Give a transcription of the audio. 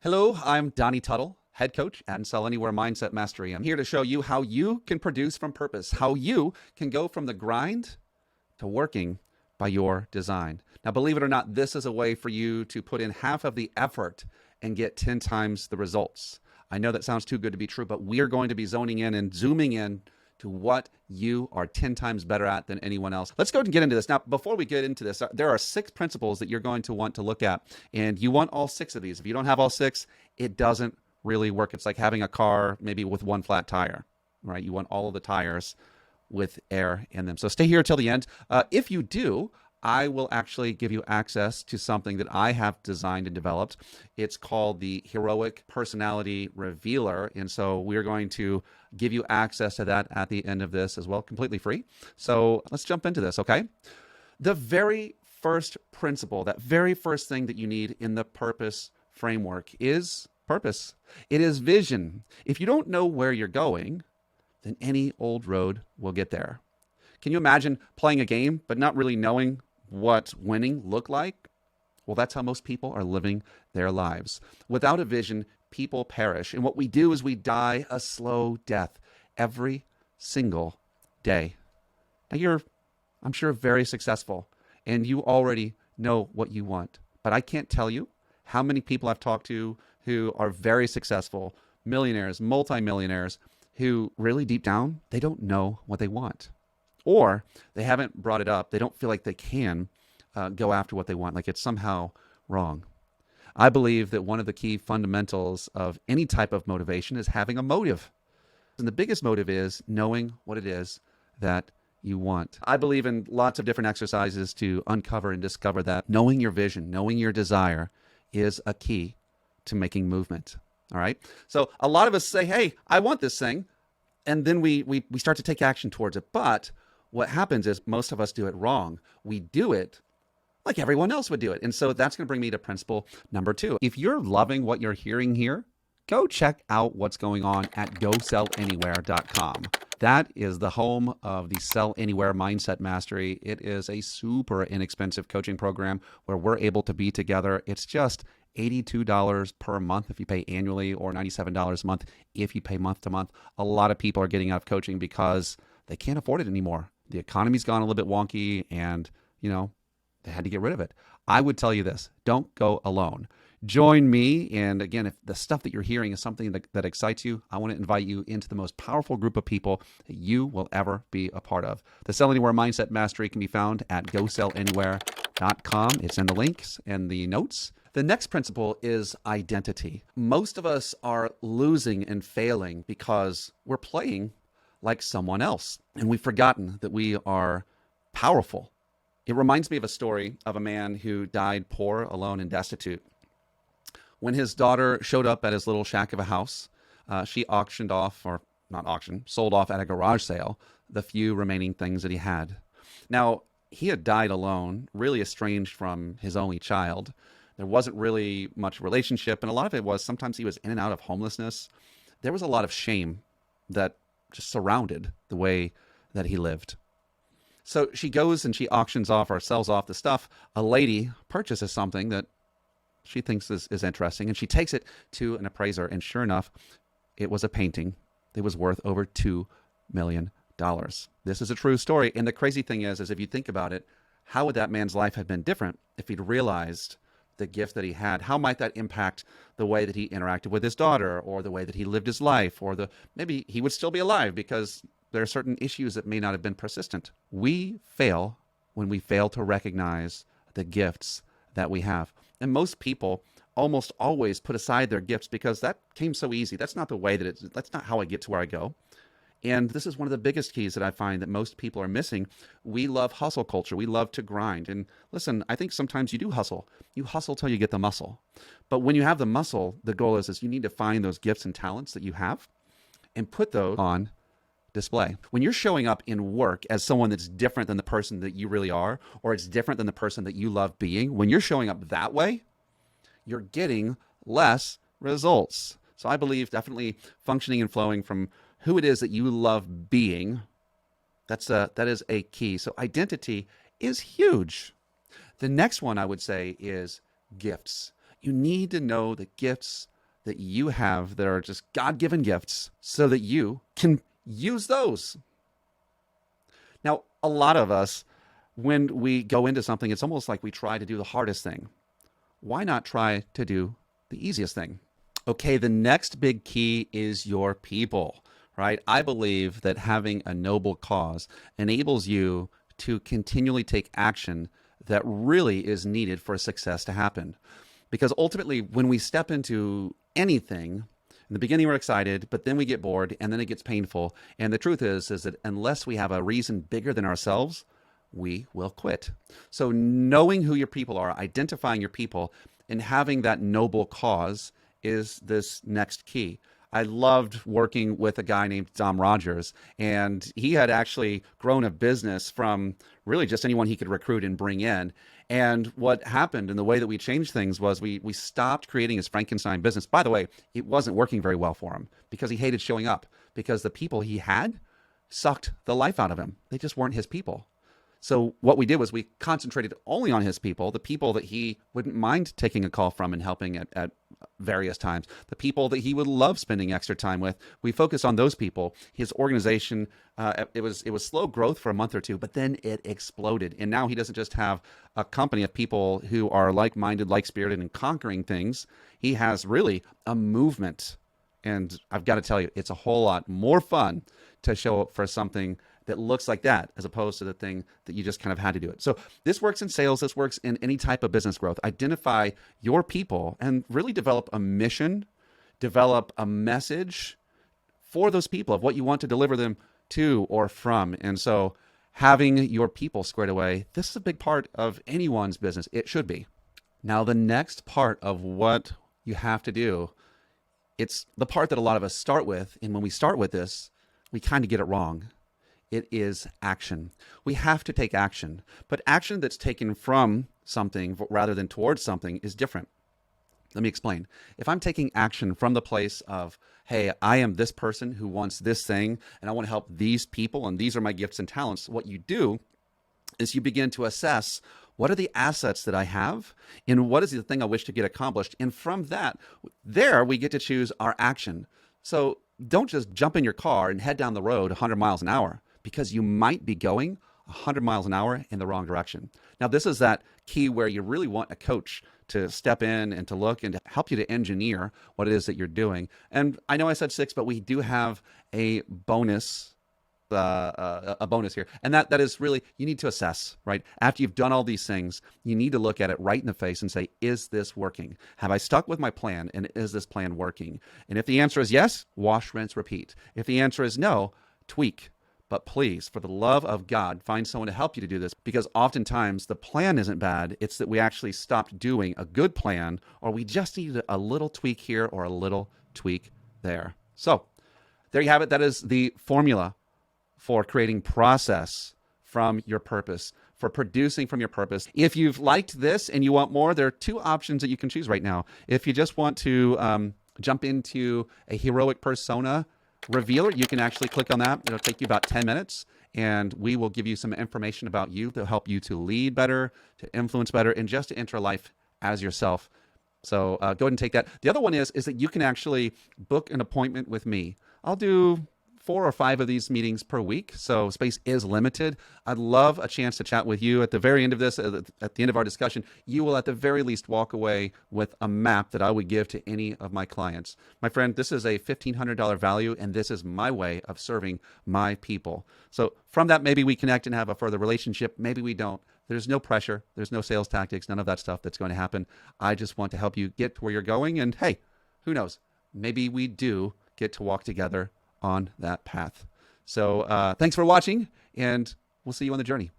Hello, I'm Donnie Tuttle, head coach at Sell Anywhere Mindset Mastery. I'm here to show you how you can produce from purpose, how you can go from the grind to working by your design. Now, believe it or not, this is a way for you to put in half of the effort and get 10 times the results. I know that sounds too good to be true, but we are going to be zoning in and zooming in to what you are 10 times better at than anyone else. Let's go ahead and get into this. Now, before we get into this, there are 6 principles that you're going to want to look at, and you want all 6 of these. If you don't have all 6, it doesn't really work. It's like having a car maybe with one flat tire, right? You want all of the tires with air in them. So stay here till the end. If you do, I will actually give you access to something that I have designed and developed. It's called the Heroic Personality Revealer. And so we're going to give you access to that at the end of this as well, completely free. So let's jump into this, okay? The very first principle, that very first thing that you need in the purpose framework is purpose. It is vision. If you don't know where you're going, then any old road will get there. Can you imagine playing a game but not really knowing what winning looked like? Well, that's how most people are living their lives. Without a vision, people perish. And what we do is we die a slow death every single day. Now you're, I'm sure, very successful and you already know what you want. But I can't tell you how many people I've talked to who are very successful, millionaires, multimillionaires, who really deep down, they don't know what they want. Or they haven't brought it up. They don't feel like they can go after what they want, like it's somehow wrong. I believe that one of the key fundamentals of any type of motivation is having a motive. And the biggest motive is knowing what it is that you want. I believe in lots of different exercises to uncover and discover that. Knowing your vision, knowing your desire is a key to making movement. All right. So a lot of us say, hey, I want this thing. And then we start to take action towards it. But what happens is most of us do it wrong. We do it like everyone else would do it. And so that's going to bring me to principle number 2. If you're loving what you're hearing here, go check out what's going on at gosellanywhere.com. That is the home of the Sell Anywhere Mindset Mastery. It is a super inexpensive coaching program where we're able to be together. It's just $82 per month if you pay annually, or $97 a month if you pay month to month. A lot of people are getting out of coaching because they can't afford it anymore. The economy's gone a little bit wonky and, they had to get rid of it. I would tell you this, don't go alone. Join me. And again, if the stuff that you're hearing is something that excites you, I want to invite you into the most powerful group of people that you will ever be a part of. The Sell Anywhere Mindset Mastery can be found at gosellanywhere.com. It's in the links and the notes. The next principle is identity. Most of us are losing and failing because we're playing like someone else, and we've forgotten that we are powerful. It reminds me of a story of a man who died poor, alone, and destitute. When his daughter showed up at his little shack of a house, she auctioned off, or not auctioned, sold off at a garage sale, the few remaining things that he had. Now, he had died alone, really estranged from his only child. There wasn't really much relationship, and a lot of it was sometimes he was in and out of homelessness. There was a lot of shame that just surrounded the way that he lived. So she goes and she auctions off or sells off the stuff. A lady purchases something that she thinks is interesting, and she takes it to an appraiser, and sure enough, it was a painting that was worth over $2 million. This is a true story, and the crazy thing is if you think about it, how would that man's life have been different if he'd realized the gift that he had? How might that impact the way that he interacted with his daughter, or the way that he lived his life, or maybe he would still be alive because there are certain issues that may not have been persistent. We fail when we fail to recognize the gifts that we have. And most people almost always put aside their gifts because that came so easy. That's not the way that's not how I get to where I go. And this is one of the biggest keys that I find that most people are missing. We love hustle culture. We love to grind. And listen, I think sometimes you do hustle. You hustle till you get the muscle. But when you have the muscle, the goal is you need to find those gifts and talents that you have and put those on display. When you're showing up in work as someone that's different than the person that you really are, or it's different than the person that you love being, when you're showing up that way, you're getting less results. So I believe definitely functioning and flowing from who it is that you love being, that is a key. So identity is huge. The next one I would say is gifts. You need to know the gifts that you have that are just God-given gifts so that you can use those. Now, a lot of us, when we go into something, it's almost like we try to do the hardest thing. Why not try to do the easiest thing? Okay, the next big key is your people, right? I believe that having a noble cause enables you to continually take action that really is needed for success to happen. Because ultimately, when we step into anything, in the beginning we're excited, but then we get bored, and then it gets painful. And the truth is that unless we have a reason bigger than ourselves, we will quit. So knowing who your people are, identifying your people, and having that noble cause is this next key. I loved working with a guy named Dom Rogers, and he had actually grown a business from really just anyone he could recruit and bring in. And what happened and the way that we changed things was we stopped creating his Frankenstein business. By the way, it wasn't working very well for him because he hated showing up because the people he had sucked the life out of him. They just weren't his people. So what we did was we concentrated only on his people, the people that he wouldn't mind taking a call from and helping at various times, the people that he would love spending extra time with. We focused on those people. His organization, it was slow growth for a month or two, but then it exploded. And now he doesn't just have a company of people who are like-minded, like-spirited, and conquering things. He has really a movement. And I've got to tell you, it's a whole lot more fun to show up for something that looks like that as opposed to the thing that you just kind of had to do it. So this works in sales. This works in any type of business growth. Identify your people and really develop a mission, develop a message for those people of what you want to deliver them to or from. And so having your people squared away, this is a big part of anyone's business. It should be. Now, the next part of what you have to do, it's the part that a lot of us start with. And when we start with this, we kind of get it wrong. It is action. We have to take action, but action that's taken from something rather than towards something is different. Let me explain. If I'm taking action from the place of, hey, I am this person who wants this thing, and I want to help these people, and these are my gifts and talents, what you do is you begin to assess what are the assets that I have, and what is the thing I wish to get accomplished. And from that, there we get to choose our action. So don't just jump in your car and head down the road 100 miles an hour, because you might be going 100 miles an hour in the wrong direction. Now, this is that key where you really want a coach to step in and to look and to help you to engineer what it is that you're doing. And I know I said 6, but we do have a bonus here. And that is really, you need to assess, right? After you've done all these things, you need to look at it right in the face and say, is this working? Have I stuck with my plan? And is this plan working? And if the answer is yes, wash, rinse, repeat. If the answer is no, tweak. But please, for the love of God, find someone to help you to do this, because oftentimes the plan isn't bad. It's that we actually stopped doing a good plan, or we just needed a little tweak here or a little tweak there. So there you have it. That is the formula for creating process from your purpose, for producing from your purpose. If you've liked this and you want more, there are 2 options that you can choose right now. If you just want to jump into a heroic persona revealer, you can actually click on that. It'll take you about 10 minutes, and we will give you some information about you to help you to lead better, to influence better, and just to enter life as yourself. So go ahead and take that. The other one is that you can actually book an appointment with me. I'll do 4 or 5 of these meetings per week, so space is limited. I'd love a chance to chat with you. At the very end of this, at the end of our discussion, you will at the very least walk away with a map that I would give to any of my clients. My friend, this is a $1,500 value, and this is my way of serving my people. So from that, maybe we connect and have a further relationship. Maybe we don't. There's no pressure. There's no sales tactics, none of that stuff that's going to happen. I just want to help you get to where you're going, and hey, who knows? Maybe we do get to walk together on that path. So thanks for watching, and we'll see you on the journey.